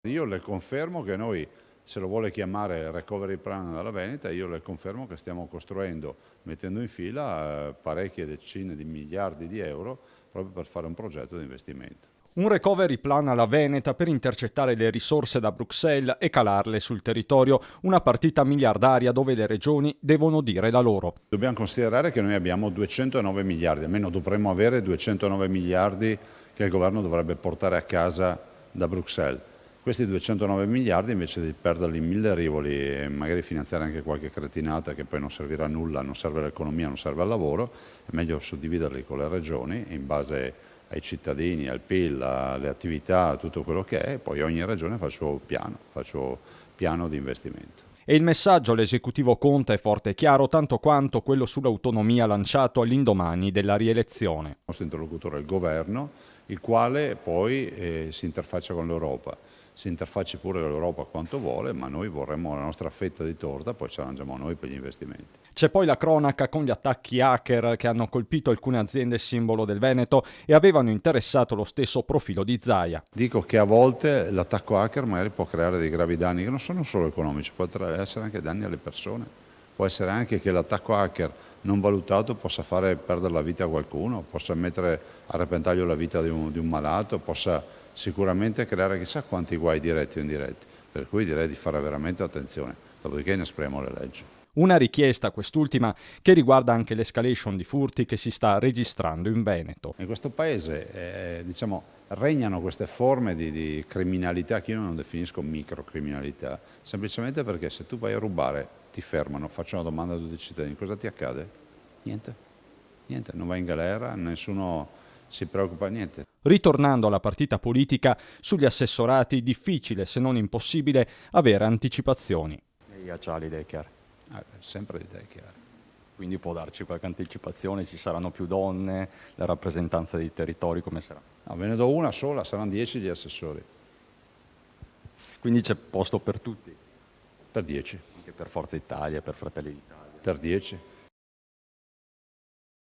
Io le confermo che noi, se lo vuole chiamare recovery plan dalla Veneta, io le confermo che stiamo costruendo, mettendo in fila parecchie decine di miliardi di euro proprio per fare un progetto di investimento. Un recovery plan alla Veneta per intercettare le risorse da Bruxelles e calarle sul territorio, una partita miliardaria dove le regioni devono dire la loro. Dobbiamo considerare che noi abbiamo 209 miliardi, almeno dovremmo avere 209 miliardi che il governo dovrebbe portare a casa da Bruxelles. Questi 209 miliardi, invece di perderli in mille rivoli e magari finanziare anche qualche cretinata che poi non servirà a nulla, non serve all'economia, non serve al lavoro, è meglio suddividerli con le regioni in base ai cittadini, al PIL, alle attività, a tutto quello che è, e poi ogni regione fa il suo piano di investimento. E il messaggio all'esecutivo Conte è forte e chiaro, tanto quanto quello sull'autonomia lanciato all'indomani della rielezione. Il nostro interlocutore è il governo, il quale poi si interfaccia con l'Europa. Si interfacci pure con l'Europa quanto vuole, ma noi vorremmo la nostra fetta di torta, poi ce l'arrangiamo noi per gli investimenti. C'è poi la cronaca con gli attacchi hacker che hanno colpito alcune aziende simbolo del Veneto e avevano interessato lo stesso profilo di Zaia. Dico che a volte l'attacco hacker magari può creare dei gravi danni che non sono solo economici, potrebbero essere anche danni alle persone. Può essere anche che l'attacco hacker non valutato possa fare perdere la vita a qualcuno, possa mettere a repentaglio la vita di un malato, possa sicuramente creare chissà quanti guai diretti o indiretti. Per cui direi di fare veramente attenzione, dopodiché innespriamo le leggi. Una richiesta, quest'ultima, che riguarda anche l'escalation di furti che si sta registrando in Veneto. In questo paese regnano queste forme di criminalità che io non definisco microcriminalità, semplicemente perché se tu vai a rubare ti fermano, faccio una domanda a tutti i cittadini, cosa ti accade? Niente, niente, non vai in galera, nessuno si preoccupa, niente. Ritornando alla partita politica, sugli assessorati difficile se non impossibile avere anticipazioni. Lei ha già le idee chiare, Sempre le idee chiare. quindi può darci qualche anticipazione, ci saranno più donne, la rappresentanza dei territori come sarà? No, ve ne do una sola, saranno 10 gli assessori, Quindi c'è posto per tutti, per 10, anche per Forza Italia, per Fratelli d'Italia. per 10.